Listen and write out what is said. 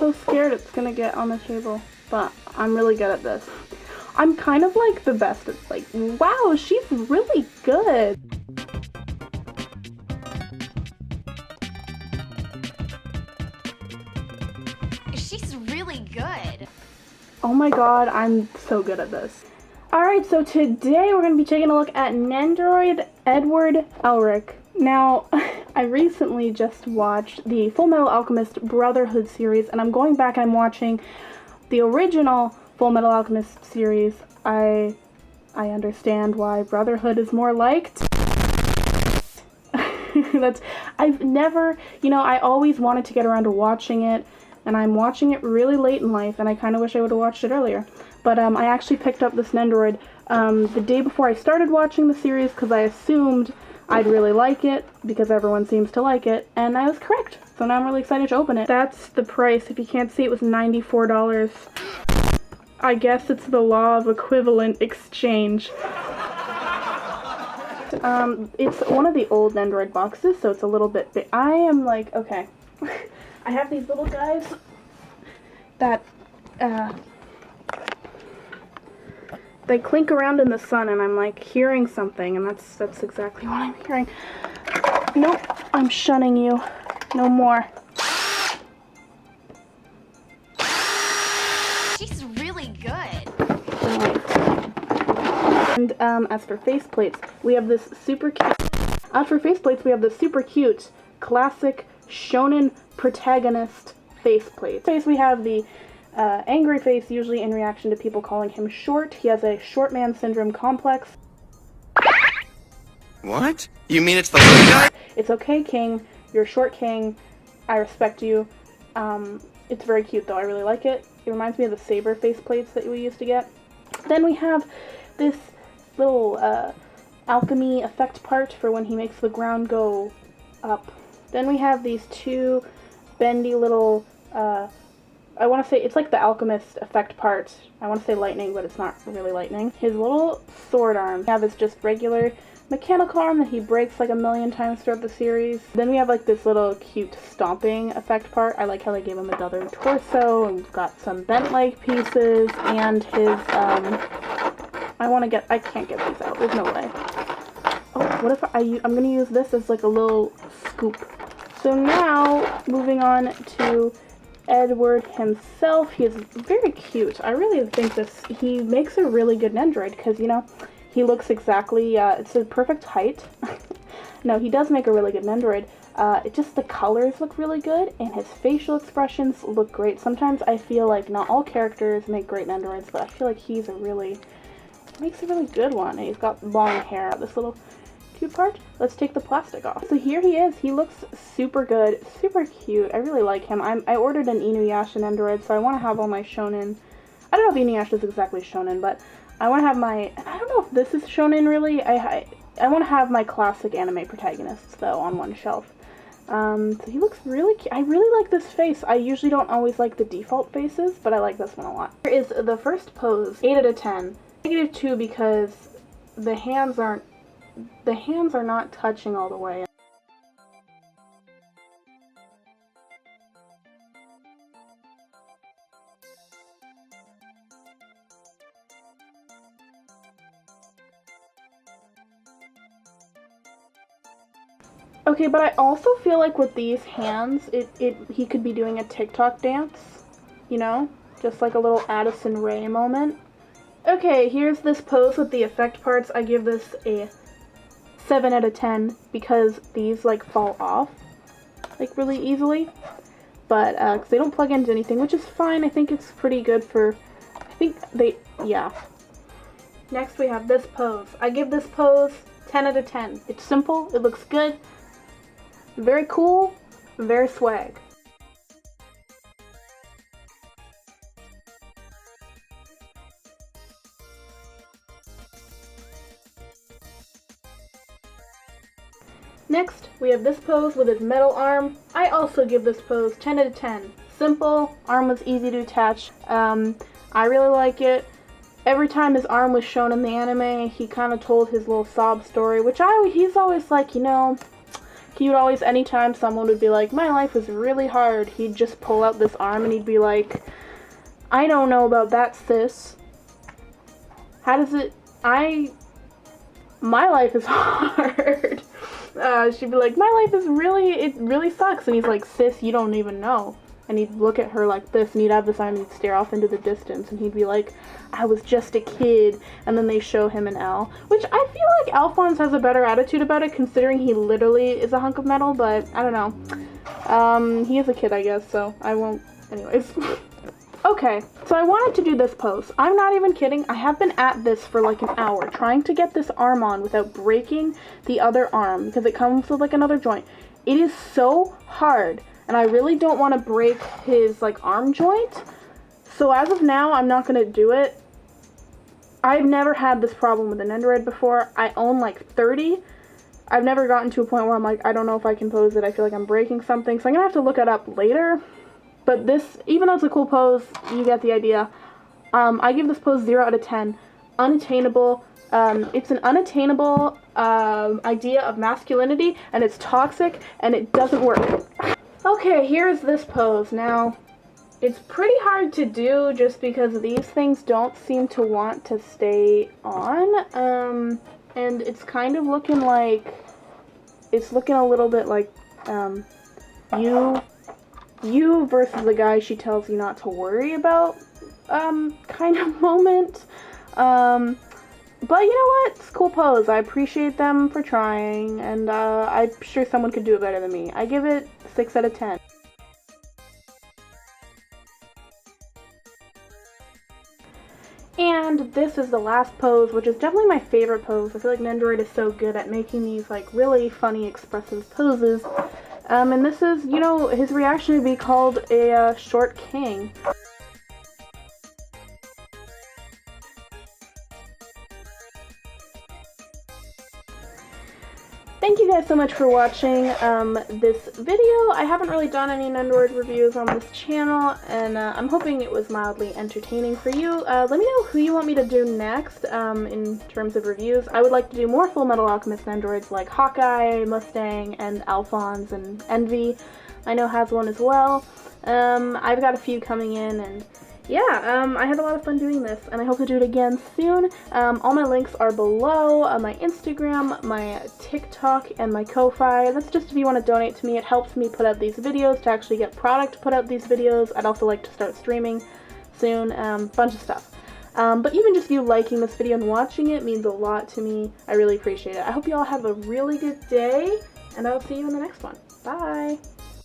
so scared it's gonna get on the table, but I'm really good at this. I'm kind of like the best at, like, wow, she's really good. She's really good. Oh my god, I'm so good at this. Alright, so today we're going to be taking a look at Nendoroid Edward Elric. Now, I recently just watched the Full Metal Alchemist Brotherhood series, and I'm going back and I'm watching the original Full Metal Alchemist series. I understand why Brotherhood is more liked. I've never, I always wanted to get around to watching it, and I'm watching it really late in life, and I kind of wish I would have watched it earlier. But I actually picked up this Nendoroid the day before I started watching the series because I assumed I'd really like it because everyone seems to like it, and I was correct. So now I'm really excited to open it. That's the price. If you can't see, it was $94. I guess it's the law of equivalent exchange. It's one of the old Nendoroid boxes, so it's a little bit big. I am like, okay. I have these little guys that, they clink around in the sun, and I'm like hearing something, and that's exactly what I'm hearing. Nope, I'm shunning you. No more. She's really good. And as for faceplates, we have this super cute. Super cute classic shonen protagonist faceplate. We have the angry face, usually in reaction to people calling him short. He has a short man syndrome complex. What? You mean it's the little guy? It's okay, King. You're a short king. I respect you. It's very cute, though. I really like it. It reminds me of the saber faceplates that we used to get. Then we have this little alchemy effect part for when he makes the ground go up. Then we have these two bendy little, I want to say, it's like the alchemist effect part. I want to say lightning, but it's not really lightning. His little sword arm we have is just regular mechanical arm that he breaks like a million times throughout the series. Then we have like this little cute stomping effect part. I like how they gave him another torso, and we've got some bent leg pieces, and his, I can't get these out, there's no way. Oh, what if I'm gonna use this as like a little scoop. So now, moving on to Edward himself. He is very cute. I really think he makes a really good Nendoroid because, he looks exactly, it's a perfect height. No, he does make a really good Nendoroid. The colors look really good, and his facial expressions look great. Sometimes I feel like not all characters make great Nendoroids, but I feel like makes a really good one. And he's got long hair. This little cute part. Let's take the plastic off. So here he is. He looks super good, super cute. I really like him. I ordered an Inuyasha Nendoroid, so I want to have all my shonen. I don't know if Inuyasha is exactly shonen, but I want to have I don't know if this is shonen really. I want to have my classic anime protagonists though on one shelf. So he looks really cute. I really like this face. I usually don't always like the default faces, but I like this one a lot. Here is the first pose. 8 out of 10. -2 because the hands are not touching all the way. Okay, but I also feel like with these hands, he could be doing a TikTok dance, just like a little Addison Rae moment. Okay, here's this pose with the effect parts. I give this a 7 out of 10 because these like fall off like really easily, but cause they don't plug into anything, which is fine. I think it's pretty good for, yeah. Next we have this pose. I give this pose 10 out of 10. It's simple, it looks good, very cool, very swag. Next, we have this pose with his metal arm. I also give this pose 10 out of 10. Simple, arm was easy to attach. I really like it. Every time his arm was shown in the anime, he kind of told his little sob story, which he's always like, he would always, anytime someone would be like, my life is really hard, he'd just pull out this arm and he'd be like, I don't know about that, sis. How does it, my life is hard. She'd be like, my life is it really sucks. And he's like, sis, you don't even know. And he'd look at her like this, and he'd have this arm, and he'd stare off into the distance, and he'd be like, I was just a kid. And then they show him an L, which I feel like Alphonse has a better attitude about it, considering he literally is a hunk of metal, but I don't know. He is a kid, I guess, so I won't, anyways. Okay, so I wanted to do this pose. I'm not even kidding. I have been at this for like an hour, trying to get this arm on without breaking the other arm, because it comes with like another joint. It is so hard. And I really don't want to break his, like, arm joint. So as of now, I'm not going to do it. I've never had this problem with the Nendoroid before. I own, like, 30. I've never gotten to a point where I'm like, I don't know if I can pose it. I feel like I'm breaking something. So I'm going to have to look it up later. But this, even though it's a cool pose, you get the idea. I give this pose 0 out of 10. Unattainable. It's an unattainable idea of masculinity. And it's toxic. And it doesn't work. Okay, here's this pose. Now, it's pretty hard to do just because these things don't seem to want to stay on. And it's kind of looking like, it's looking a little bit like, you versus the guy she tells you not to worry about, kind of moment. But you know what? It's a cool pose. I appreciate them for trying, and I'm sure someone could do it better than me. I give it 6 out of 10. And this is the last pose, which is definitely my favorite pose. I feel like Nendoroid is so good at making these like really funny, expressive poses. And this is, you know, his reaction would be called a short king. Thank you guys so much for watching this video. I haven't really done any Nendoroid reviews on this channel, and I'm hoping it was mildly entertaining for you. Let me know who you want me to do next in terms of reviews. I would like to do more Full Metal Alchemist Nendoroids like Hawkeye, Mustang, and Alphonse, and Envy. I know has one as well. I've got a few coming in, and yeah, I had a lot of fun doing this, and I hope to do it again soon. All my links are below, my Instagram, my TikTok, and my Ko-Fi. That's just if you want to donate to me. It helps me put out these videos, to actually get product to put out these videos. I'd also like to start streaming soon, bunch of stuff. But even just you liking this video and watching it means a lot to me. I really appreciate it. I hope you all have a really good day, and I'll see you in the next one. Bye!